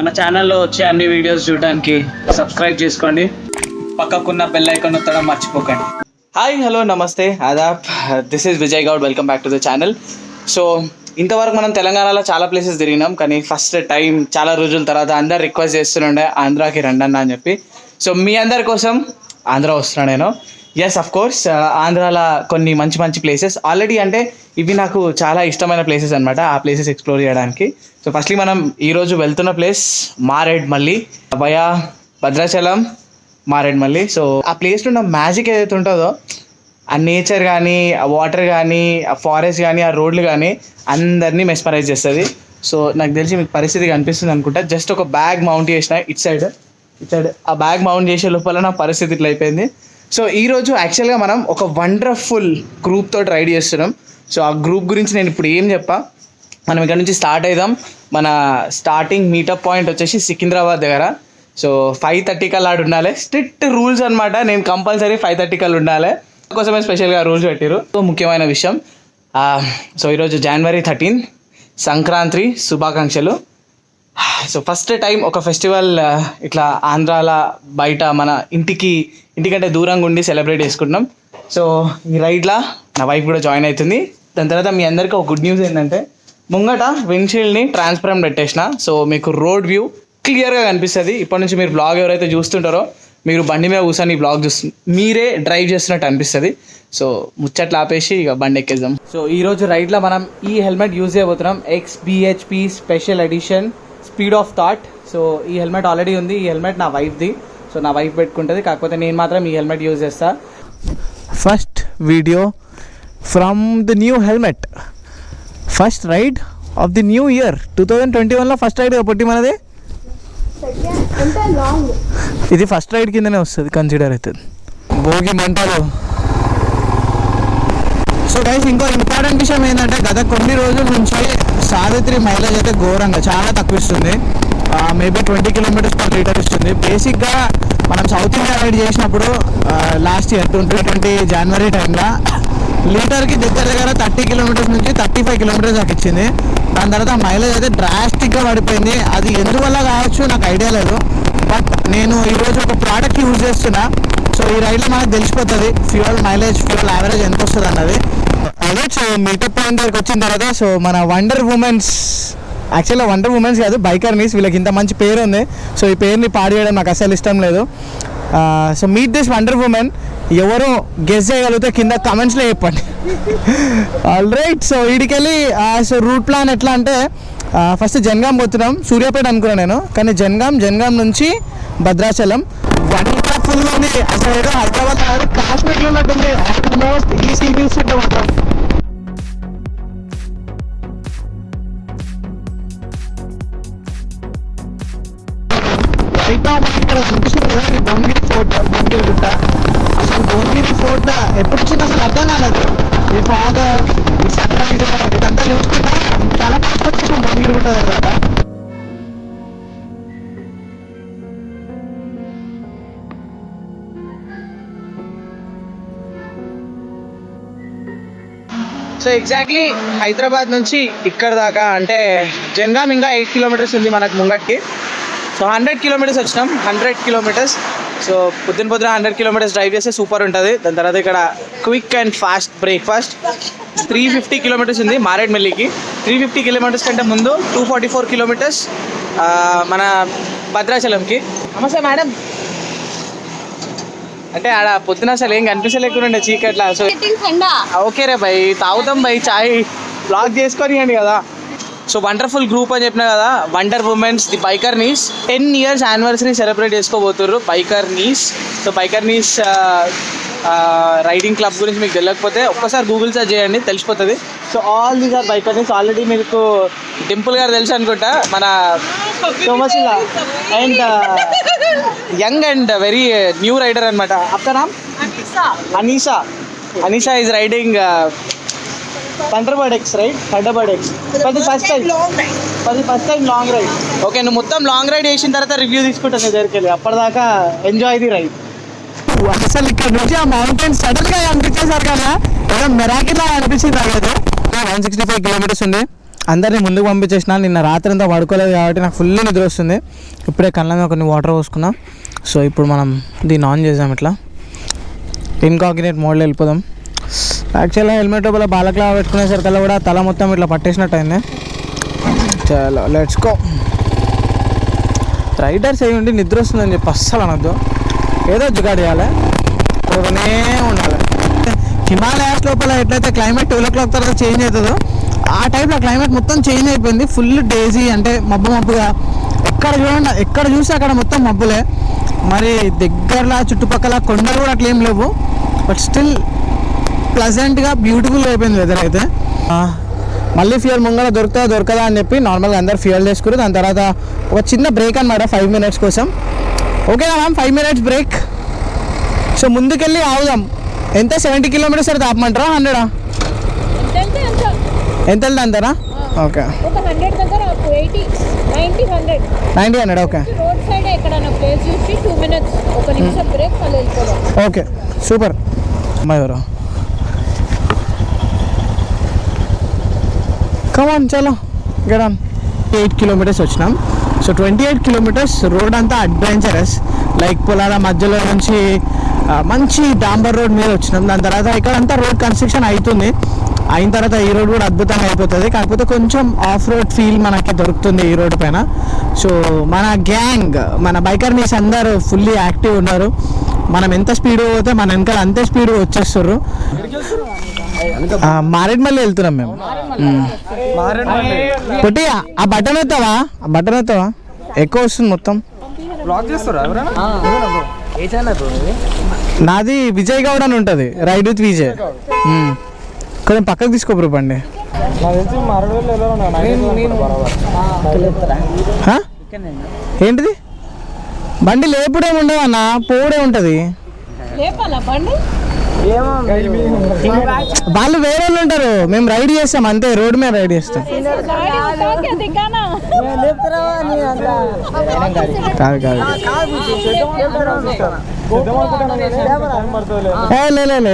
మన ఛానల్లో వచ్చే అన్ని వీడియోస్ చూడడానికి సబ్స్క్రైబ్ చేసుకోండి, పక్కకున్న బెల్ ఐకాన్ నొక్కడం మర్చిపోకండి. హాయ్, హలో, నమస్తే, ఆదాబ్. This is Vijay Goud. Welcome back to the channel. So ఇంతవరకు మనం తెలంగాణలో చాలా ప్లేసెస్ తిరిగినాం, కానీ ఫస్ట్ టైం చాలా రోజుల తర్వాత అందరు రిక్వెస్ట్ చేస్తుండే ఆంధ్రాకి రండి అన్న అని చెప్పి. సో మీ అందరి కోసం ఆంధ్ర వస్తున్నాను నేను. ఎస్, అఫ్ కోర్స్, ఆంధ్రాలో కొన్ని మంచి మంచి ప్లేసెస్ ఆల్రెడీ, అంటే ఇవి నాకు చాలా ఇష్టమైన ప్లేసెస్ అనమాట. ఆ ప్లేసెస్ ఎక్స్ప్లోర్ చేయడానికి. సో ఫస్ట్లీ మనం ఈరోజు వెళ్తున్న place Maredumilli via Bhadrachalam, Maredumilli. So ఆ ప్లేస్లో ఉన్న మ్యాజిక్ ఏదైతే ఉంటుందో, ఆ నేచర్ కానీ, ఆ వాటర్ కానీ, ఆ ఫారెస్ట్ కానీ, ఆ రోడ్లు కానీ అందరినీ మెస్మరైజ్ చేస్తుంది. సో నాకు తెలిసి మీకు పరిస్థితి కనిపిస్తుంది అనుకుంటా. జస్ట్ ఒక బ్యాగ్ మౌంట్ చేసిన ఇటు సైడ్ ఆ బ్యాగ్ మౌంట్ చేసే లోపల నా పరిస్థితి ఇట్లా అయిపోయింది. సో ఈరోజు యాక్చువల్గా మనం ఒక వండర్ఫుల్ గ్రూప్ తోటి రైడ్ చేస్తున్నాం. సో ఆ గ్రూప్ గురించి నేను ఇప్పుడు ఏం చెప్పా, మనం ఇక్కడ నుంచి స్టార్ట్ అవుదాం. మన స్టార్టింగ్ మీటప్ పాయింట్ వచ్చేసి సికింద్రాబాద్ దగ్గర. సో 5:30 కల్లా ఆడు ఉండాలి. స్ట్రిక్ట్ రూల్స్ అనమాట. నేను కంపల్సరీ 5:30 కల్లా ఉండాలి. కోసమే స్పెషల్గా రూల్స్ పెట్టారు. సో ముఖ్యమైన విషయం, సో ఈరోజు January 13 సంక్రాంతి శుభాకాంక్షలు. సో ఫస్ట్ టైం ఒక ఫెస్టివల్ ఇట్లా ఆంధ్రాల బయట మన ఇంటికంటే దూరంగా ఉండి సెలబ్రేట్ చేసుకుంటున్నాం. సో ఈ రైడ్లా నా వైఫ్ కూడా జాయిన్ అవుతుంది. దాని తర్వాత మీ అందరికీ ఒక గుడ్ న్యూస్ ఏంటంటే, ముంగట విండ్షీల్డ్ని ట్రాన్స్పరెంట్ పెట్టేసిన. సో మీకు రోడ్ వ్యూ క్లియర్గా కనిపిస్తుంది. ఇప్పటి నుంచి మీరు బ్లాగ్ ఎవరైతే చూస్తుంటారో, మీరు బండి మీద కూర్చొని ఈ బ్లాగ్ మీరే డ్రైవ్ చేస్తున్నట్టు అనిపిస్తుంది. సో ముచ్చట్లు ఆపేసి ఇక బండి ఎక్కేద్దాం. సో ఈరోజు రైడ్లో మనం ఈ హెల్మెట్ యూజ్ చేయబోతున్నాం. XBHP special edition speed of thought. So ఈ హెల్మెట్ ఆల్రెడీ ఉంది. ఈ హెల్మెట్ నా వైఫ్ది. సో నా వైఫ్ పెట్టుకుంటుంది, కాకపోతే నేను మాత్రం ఈ హెల్మెట్ యూజ్ చేస్తా. First video from the new helmet, first ride of the new year 2021లో ఫస్ట్ రైడ్ పొట్టి మనది. ఇది ఫస్ట్ రైడ్ కిందనే వస్తుంది, కన్సిడర్ అవుతుంది. భోగి మంటలు. సో గైస్, ఇంకో ఇంపార్టెంట్ విషయం ఏంటంటే, గత కొన్ని రోజుల నుంచి సావిత్రి మైలేజ్ అయితే ఘోరంగా చాలా తక్కువ ఇస్తుంది. మేబీ 20 km/l ఇస్తుంది. బేసిక్గా మనం సౌత్ ఇండియా రైడ్ చేసినప్పుడు లాస్ట్ ఇయర్ 2020 January టైంలో లీటర్కి దగ్గర 30 km నుంచి 35 km దాకా ఇచ్చింది. దాని తర్వాత మైలేజ్ అయితే డ్రాస్టిక్గా పడిపోయింది. అది ఎందువల్ల కావచ్చు నాకు ఐడియా లేదు. బట్ నేను ఈరోజు ఒక ప్రోడక్ట్ యూజ్ చేస్తున్నా. సో ఈ రైడ్లో మనకు తెలిసిపోతుంది ఫ్యూయల్ మైలేజ్, ఫ్యూయల్ యావరేజ్ ఎంత వస్తుంది అన్నది. అదే సో మీటప్ పాయింట్ దగ్గరికి వచ్చిన తర్వాత, సో మన వండర్ ఉమెన్స్, యాక్చువల్గా వండర్ ఉమెన్స్ కాదు, బైకర్నీస్. వీళ్ళకి ఇంత మంచి పేరు ఉంది. సో ఈ పేరుని పాడు చేయడం నాకు అసలు ఇష్టం లేదు. So meet this wonder woman. ఎవరు గెస్ చేయగలిగితే కింద కమెంట్స్లో చెప్పండి. All right. సో వీడికెళ్ళి సో రూట్ ప్లాన్ ఎట్లా అంటే, ఫస్ట్ జనగాం పోతున్నాం. సూర్యాపేట అనుకున్నాను నేను, కానీ జనగాం నుంచి భద్రాచలం. వండర్ఫుల్ ఉంది. అసలు ఏదో హైదరాబాద్ కాశ్మీర్లో ఉన్నట్టుంది. ఆల్మోస్ట్ ఈ సిటీస్ ఉంటాం. భువనగిరి ఫోర్ట్, భువనగిరి గుట్ట. అసలు భువనగిరి ఫోర్ట్ ఎప్పుడు వచ్చింది అసలు అర్థం కాలేదు. ఈ ఫాగ్, ఈ సన్ ఇదంతా చూసుకుంటా చాలా కష్టం వచ్చేసాం భువనగిరి గుట్ట తర్వాత. సో ఎగ్జాక్ట్లీ హైదరాబాద్ నుంచి ఇక్కడ దాకా, అంటే జనగాం ఇంకా 8 km ఉంది మనకు ముంగట్కి. సో 100 km వచ్చినాం. 100 km. సో పొద్దున 100 km డ్రైవ్ చేస్తే సూపర్ ఉంటుంది. దాని తర్వాత ఇక్కడ quick and fast breakfast. 350 km ఉంది మారేడుమల్లికి. 350 km కంటే ముందు 244 km మన భద్రాచలంకి. నమస్తే మేడం. అంటే ఆడ పొద్దున అసలు ఏం కనిపించలేకుండా చీకట్లా. సో ఓకే రే భయ్, తాగుతాం భయ్ చాయ్, బ్లాగ్ చేసుకొని అండి కదా. సో వండర్ఫుల్ గ్రూప్ అని చెప్పినా కదా, wonder womens the Bikerni 10 years anniversary celebrate చేసుకోబోతున్నారు Bikerni. So Bikerni riding club గురించి మీకు తెలియకపోతే ఒక్కసారి గూగుల్ సెర్చ్ చేయండి, తెలిసిపోతుంది. So all these are Bikerni. Already మీకు డింపుల్ గారు తెలుసు అనుకుంటా, మన Somasila and young and very new rider అనమాట. आपका नाम? Anisha is riding Thunderbird X, right? Thunderbird X. For the first time long ride. Okay, నువ్వు మొత్తం లాంగ్ రైడ్ చేసిన తర్వాత రివ్యూ తీసుకుంటాను నీ దగ్గరికి వెళ్ళి. అప్పటిదాకా ఎంజాయ్ ది రైడ్. అసలు ఇక్కడ నుంచి ఆ మౌంటైన్ సడన్గా అనిపించేసారు కదా, ఏదో మెరాకిలా అనిపించింది. రాలేదు. 165 km ఉంది. అందరినీ ముందుకు పంపించేసిన. నిన్న రాత్రి అంతా పడుకోలేదు కాబట్టి నాకు ఫుల్ నిద్ర వస్తుంది. ఇప్పుడే కళ్ళ మీద కొన్ని వాటర్ పోసుకున్నాం. సో ఇప్పుడు మనం దీన్ని ఆన్ చేద్దాం. ఇట్లా ఇన్కాగ్నేట్ మోడ్లో వెళ్ళిపోదాం. యాక్చువల్గా హెల్మెట్ లోపల బాలక్లా పెట్టుకునేసరికల్లా కూడా తల మొత్తం ఇట్లా పట్టేసినట్టు అయింది. చలో లెట్స్ గో. రైడర్స్ అయ్యి ఉండి నిద్ర వస్తుందని చెప్పి అస్సలు అనొద్దు. ఏదో జుగాడు చేయాలి, పోతూనే ఉండాలి. హిమాలయాస్ లోపల ఎట్లయితే క్లైమేట్ 12 o'clock తర్వాత చేంజ్ అవుతుందో ఆ టైప్లో క్లైమేట్ మొత్తం చేంజ్ అయిపోయింది. ఫుల్ డేజీ అంటే మబ్బుగా ఎక్కడ చూడండి, ఎక్కడ చూస్తే అక్కడ మొత్తం మబ్బులే. మరి దగ్గరలో చుట్టుపక్కల కొండలు కూడా అట్లా ఏం లేవు. బట్ స్టిల్ ప్లజెంట్గా బ్యూటిఫుల్గా అయిపోయింది వెదర్ అయితే. మళ్ళీ ఫ్యూయల్ ముంగడ దొరకదా అని చెప్పి నార్మల్గా అందరు ఫ్యూయల్ చేసుకుని దాని తర్వాత ఒక చిన్న బ్రేక్ అనమాట 5 minutes కోసం. ఓకేనా మ్యామ్, 5 minutes బ్రేక్. సో ముందుకెళ్ళి ఆగుదాం. ఎంత 70 kilometers అయితే ఆపమంటారా 100? ఎంత వెళ్తా అంటారా? Okay 90-100 okay. Okay super. అమ్మాయి ఎవరు? కమాన్ చలో గెట్ ఆన్. 8 kilometers వచ్చినాం. సో 28 kilometers రోడ్ అంతా అడ్వెంచరస్. లైక్ పొలాల మధ్యలో నుంచి మంచి డాంబర్ రోడ్ మీద వచ్చినాం. దాని తర్వాత ఇక్కడ అంతా రోడ్ కన్స్ట్రక్షన్ అవుతుంది. అయిన తర్వాత ఈ రోడ్ కూడా అద్భుతంగా అయిపోతుంది. కాకపోతే కొంచెం ఆఫ్ రోడ్ ఫీల్ మనకి దొరుకుతుంది ఈ రోడ్ పైన. సో మన గ్యాంగ్, మన బైకర్నీస్ అందరూ ఫుల్లీ యాక్టివ్ ఉన్నారు. మనం ఎంత స్పీడ్ పోతే మన వెనకాల అంతే స్పీడ్ వచ్చేస్తారు. మారేడుమల్లి వెళ్తున్నాం మేము. పొట్టి ఆ బటన్ ఎత్తావా? ఎక్కువ వస్తుంది మొత్తం. నాది విజయ్ గౌడ్ అని ఉంటుంది, రైడ్ విత్ విజయ్. కొంచెం పక్కకు తీసుకోబరు బండి. ఏంటిది బండి లేపుడే ఉండవు అన్న, పోడే ఉంటది. వాళ్ళు వేరే వాళ్ళు ఉంటారు, మేము రైడ్ చేస్తాం అంతే, రోడ్ మీద రైడ్ చేస్తాం.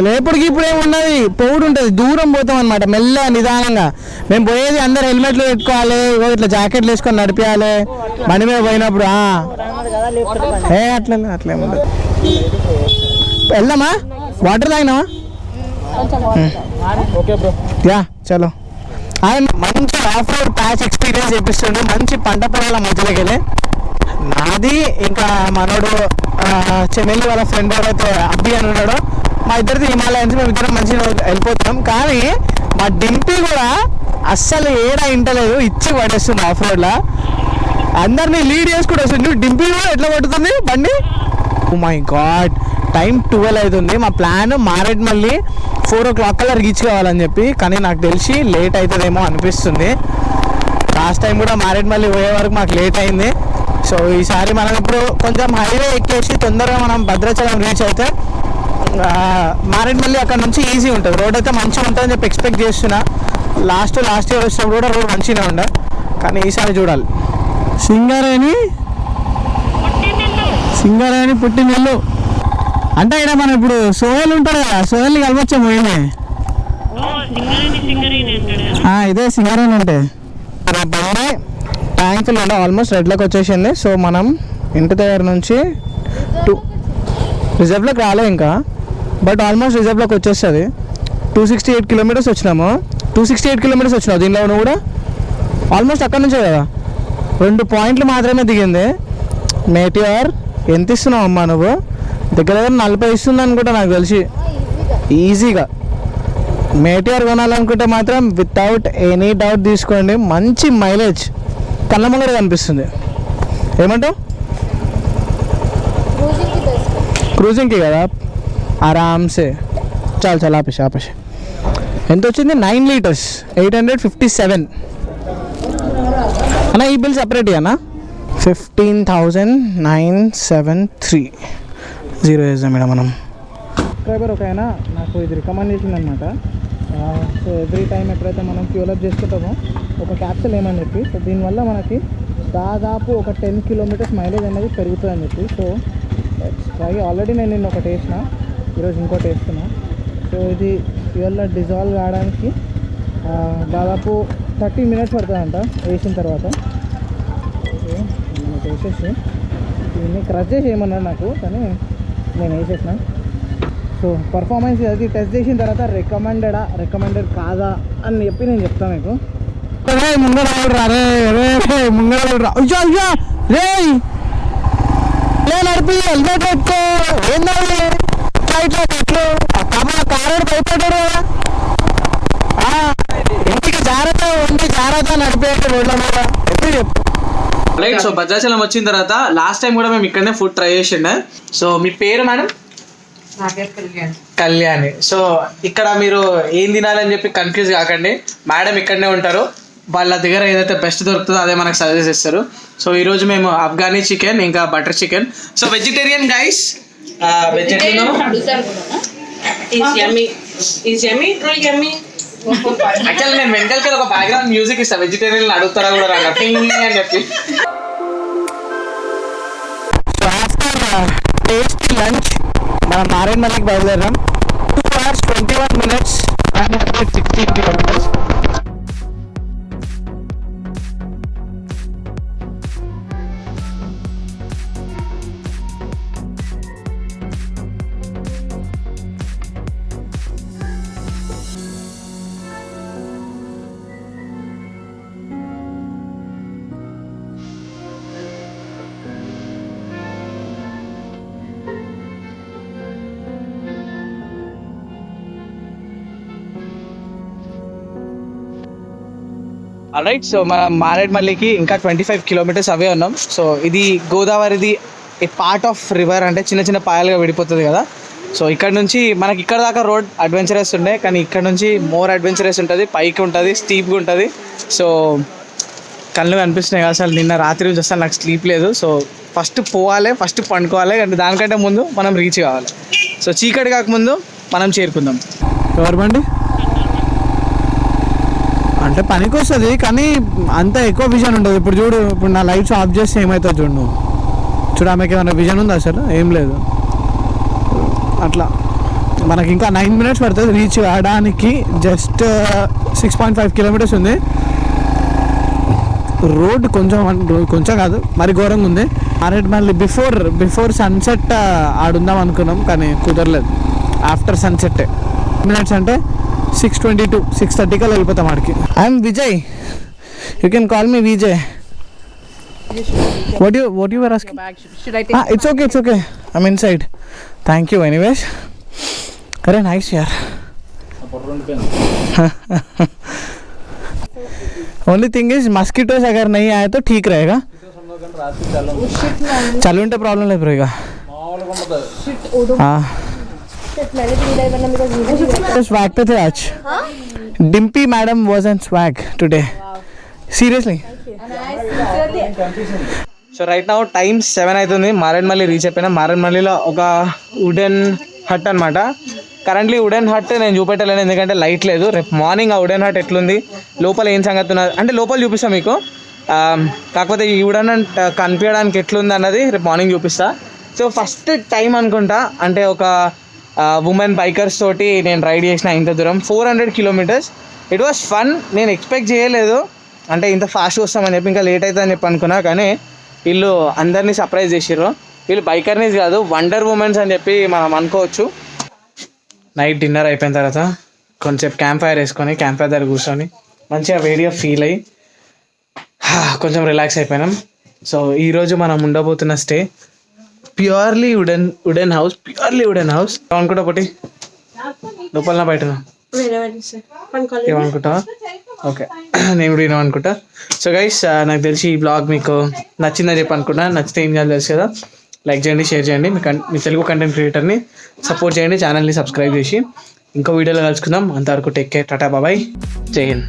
లేపుడికి ఇప్పుడు ఏమున్నది, పోవుడు ఉంటుంది, దూరం పోతాం అనమాట మెల్లగా నిదానంగా. మేము పోయేది అందరు హెల్మెట్లు పెట్టుకోవాలి, ఇట్లా జాకెట్లు వేసుకొని నడిపించాలి బండి మీద పోయినప్పుడు. అట్లేముండదు. వెళ్దామా? వాటర్ తాగినావా? యా చలో. ఆయన మంచి ఆఫ్ రోడ్ ప్యాచ్ ఎక్స్పీరియన్స్ చేపిస్తుండే, మంచి పంట పొలాల మధ్యలోకి వెళ్ళి. నాది ఇంకా మనోడు చెన్నెల్లి వాళ్ళ ఫ్రెండ్ ఎవరైతే అబ్బి అని ఉన్నాడో, మా ఇద్దరిది హిమాలయన్స్, మేము ఇద్దరం మంచిగా వెళ్ళిపోతున్నాం. కానీ మా డింపీ కూడా అస్సలు ఏడా ఇంటలేదు, ఇచ్చి పడేస్తుంది ఆఫ్ రోడ్లో. అందరినీ లీడ్ చేసుకుంటూ వస్తుంది. డింపీ కూడా ఎట్లా పడుతుంది బండి. ఓ మై గాడ్, టైం 12 అవుతుంది. మా ప్లాన్ మారేడుమల్లి 4 o'clock కల్లా రీచ్ కావాలని చెప్పి. కానీ నాకు తెలిసి లేట్ అవుతుందేమో అనిపిస్తుంది. లాస్ట్ టైం కూడా మారేడుమల్లి పోయే వరకు మాకు లేట్ అయింది. సో ఈసారి మనం ఇప్పుడు కొంచెం హైవే ఎక్కేసి తొందరగా మనం భద్రాచలం రీచ్ అయితే మారేడుమల్లి అక్కడ నుంచి ఈజీ ఉంటుంది. రోడ్ అయితే మంచిగా ఉంటుందని చెప్పి ఎక్స్పెక్ట్ చేస్తున్నా. లాస్ట్ ఇయర్ వచ్చినప్పుడు కూడా రోడ్ మంచిగా ఉండే, కానీ ఈసారి చూడాలి. సింగరేణి పుట్టినెల్లు అంటే ఇక్కడ మనం ఇప్పుడు సోయల్ ఉంటాడు కదా, సోయల్ని కలవచ్చాము. ఏమే ఇదే సింగరేణి అంటే బండి ట్యాంకులు ఉండే ఆల్మోస్ట్ రెడ్లోకి వచ్చేసింది. సో మనం ఇంటి దగ్గర నుంచి రిజర్వ్లోకి రాలే ఇంకా, బట్ ఆల్మోస్ట్ రిజర్వ్లోకి వచ్చేస్తుంది. 268 kilometers వచ్చినాము. 268 kilometers వచ్చినావు దీనిలో నువ్వు కూడా. ఆల్మోస్ట్ అక్కడ నుంచే కదా, 2 points మాత్రమే దిగింది. మేటిఆర్ ఎంత ఇస్తున్నావు అమ్మా నువ్వు? దగ్గర 40 ఇస్తుంది అనుకుంటా నాకు తెలిసి ఈజీగా. మేటిఆర్ కొనాలనుకుంటే మాత్రం వితౌట్ ఎనీ డౌట్ తీసుకోండి, మంచి మైలేజ్ కళ్ళ ముంగడ కనిపిస్తుంది. ఏమంటావు? క్రూజింగ్కి కదా ఆరామ్సే. చాలా ఆపేసి ఎంత వచ్చింది? 9 liters 857 అన్నా. ఈ బిల్ సపరేట్ అన్నా 15,973 0 వేద్దాం మేడం మనం. సబ్స్క్రైబర్ ఒక ఆయన నాకు ఇది రికమెండ్ చేసింది అనమాట. సో ఎవ్రీ టైం ఎప్పుడైతే మనం ఫ్యూల్ అప్ చేసుకుంటామో ఒక క్యాప్సూల్ ఏమని చెప్పి, సో దీనివల్ల మనకి దాదాపు ఒక 10 kilometers మైలేజ్ అనేది పెరుగుతుందని చెప్పి. So try. ఆల్రెడీ నేను నిన్న ఒకటి వేసిన, ఈరోజు ఇంకోటి వేస్తున్నా. సో ఇది ఫ్యూయల్లో డిజాల్వ్ కావడానికి దాదాపు 30 minutes పడుతుందంట వేసిన తర్వాత. ఓకే మనకి వేసేసి దీన్ని క్రష్ చేసి ఏమన్నాడు నాకు, కానీ నేను వేసేసిన. సో పర్ఫార్మెన్స్ అది టెస్ట్ చేసిన తర్వాత రికమెండెడ్ కాదా అని చెప్పి నేను చెప్తాను మీకు. ముంగడ రే రే ముంగడ అయ్యో అయ్యో రే నడిపి హెల్మెట్ పెట్టుకో. ఏంటంటే ఫ్లైట్లో ఎట్లు కారు భయపడ్డాడు కదా. ఇంటికి జాగ్రత్త నడిపేయండి రోడ్ల మీద ఎప్పుడు చెప్పు. రైట్. సో భద్రాచలం వచ్చిన తర్వాత లాస్ట్ టైం కూడా మేము ఇక్కడనే ఫుడ్ ట్రై చేసిండే. సో మీ పేరు మేడం? కళ్యాణి. సో ఇక్కడ మీరు ఏం తినాలని చెప్పి కన్ఫ్యూజ్ కాకండి, మేడం ఇక్కడనే ఉంటారు. వాళ్ళ దగ్గర ఏదైతే బెస్ట్ దొరుకుతుందో అదే మనకు సజెస్ట్ చేస్తారు. సో ఈరోజు మేము అఫ్ఘానీ చికెన్ ఇంకా butter chicken. So vegetarian guys, vegetarian actually నేను వెంటల్కి ఒక బ్యాక్గ్రౌండ్ మ్యూజిక్ ఇస్తాను, వెజిటేరియన్ అడుగుతారా కూడా అని చెప్పి. టేస్టీ లంచ్ మనం మారేడుమల్లికి బయలుదేరాం. 2 hours 21 minutes and 16 kilometers. Right. So మనం మారేడుమల్లికి ఇంకా 25 kilometers అవే ఉన్నాం. సో ఇది గోదావరిది ఏ పార్ట్ ఆఫ్ రివర్, అంటే చిన్న చిన్న పాయలుగా విడిపోతుంది కదా. సో ఇక్కడ నుంచి మనకి ఇక్కడ దాకా రోడ్ అడ్వెంచరస్ ఉండే, కానీ ఇక్కడ నుంచి మోర్ అడ్వెంచరస్ ఉంటుంది, పైకి ఉంటుంది, స్టీప్గా ఉంటుంది. సో కళ్ళు కనిపిస్తున్నాయి కదా, అసలు నిన్న రాత్రి నుంచి అసలు నాకు స్లీప్ లేదు. సో ఫస్ట్ పోవాలి, ఫస్ట్ పండుకోవాలి, అంటే దానికంటే ముందు మనం రీచ్ కావాలి. సో చీకటి కాకముందు మనం చేరుకుందాం. ఎవరు బండి అంటే పనికి వస్తుంది, కానీ అంత ఎక్కువ విజన్ ఉండదు. ఇప్పుడు చూడు, ఇప్పుడు నా లైట్స్ ఆఫ్ చేస్తే ఏమవుతుంది చూడు నువ్వు. చూడు ఆమెకి ఏమైనా విజన్ ఉందా? అసలు ఏం లేదు. అట్లా మనకి ఇంకా 9 minutes పడుతుంది రీచ్ కావడానికి. జస్ట్ 6.5 kilometers ఉంది. రోడ్ కొంచెం కాదు మరి ఘోరంగా ఉంది. మళ్ళీ బిఫోర్ సన్సెట్ ఆడుందాం అనుకున్నాం, కానీ కుదరలేదు. ఆఫ్టర్ సన్సెట్ మినిట్స్ అంటే 6:22, 6:30 కల్లా వెళ్ళిపోతాం ఆడికి. I'm Vijay, you can call me Vijay. What you were asking? Should I take It's okay. I'm inside. Thank you anyways. Very nice yaar. Only thing is mosquitoes अगर नहीं आए तो ठीक रहेगा. चलो उनका प्रॉब्लम नहीं पड़ेगा. हाँ swag पे थे आज. Dimpy madam was on swag today. Seriously. So right now time 7 అవుతుంది. మారేడుమల్లి రీచ్ అయిపోయినా. మారేడుమల్లిలో ఒక వుడెన్ హట్ అనమాట. కరెంట్లీ వుడెన్ హట్ నేను చూపెట్టలేను, ఎందుకంటే లైట్ లేదు. రేపు మార్నింగ్ ఆ వుడెన్ హట్ ఎట్లుంది, లోపల ఏం సంగతి ఉన్నది అంటే లోపల చూపిస్తాను మీకు. కాకపోతే ఈ వుడెన్ హట్ కనిపించడానికి ఎట్లుంది అన్నది రేపు మార్నింగ్ చూపిస్తా. సో ఫస్ట్ టైం అనుకుంటా, అంటే ఒక ఉమెన్ బైకర్స్ తోటి నేను రైడ్ చేసిన ఇంత దూరం 400 kilometers. It was fun. నేను ఎక్స్పెక్ట్ చేయలేదు అంటే ఇంత ఫాస్ట్ వస్తామని చెప్పి, ఇంకా లేట్ అవుతుందని చెప్పి అనుకున్నా. కానీ వీళ్ళు అందరినీ సర్ప్రైజ్ చేసిర్రు. వీళ్ళు బైకర్నీస్ కాదు, వండర్ ఉమెన్స్ అని చెప్పి మనం అనుకోవచ్చు. నైట్ డిన్నర్ అయిపోయిన తర్వాత కొంచెం క్యాంప్ ఫైర్ వేసుకొని క్యాంప్ ఫైర్ దగ్గర కూర్చొని మంచిగా వేడిగా ఫీల్ అయ్యి కొంచెం రిలాక్స్ అయిపోయినాం. సో ఈరోజు మనం ఉండబోతున్న స్టే ప్యూర్లీ వుడెన్ హౌస్. అనుకుంటా ఒకటి లోపల బయటనా ఏమనుకుంటా? ఓకే, నేను కూడా ఏమనుకుంటా. సో గైస్, నాకు తెలిసి ఈ బ్లాగ్ మీకు నచ్చిందని చెప్పి అనుకుంటా. నచ్చితే ఏం చేయాలి తెలుసు కదా, లైక్ చేయండి, షేర్ చేయండి. మీ తెలుగు కంటెంట్ క్రియేటర్ని సపోర్ట్ చేయండి, ఛానల్ని సబ్స్క్రైబ్ చేసి. ఇంకో వీడియోలో కలుసుకుందాం. అంతవరకు టేక్ కేర్, టాటా బాబాయ్, జై హింద్.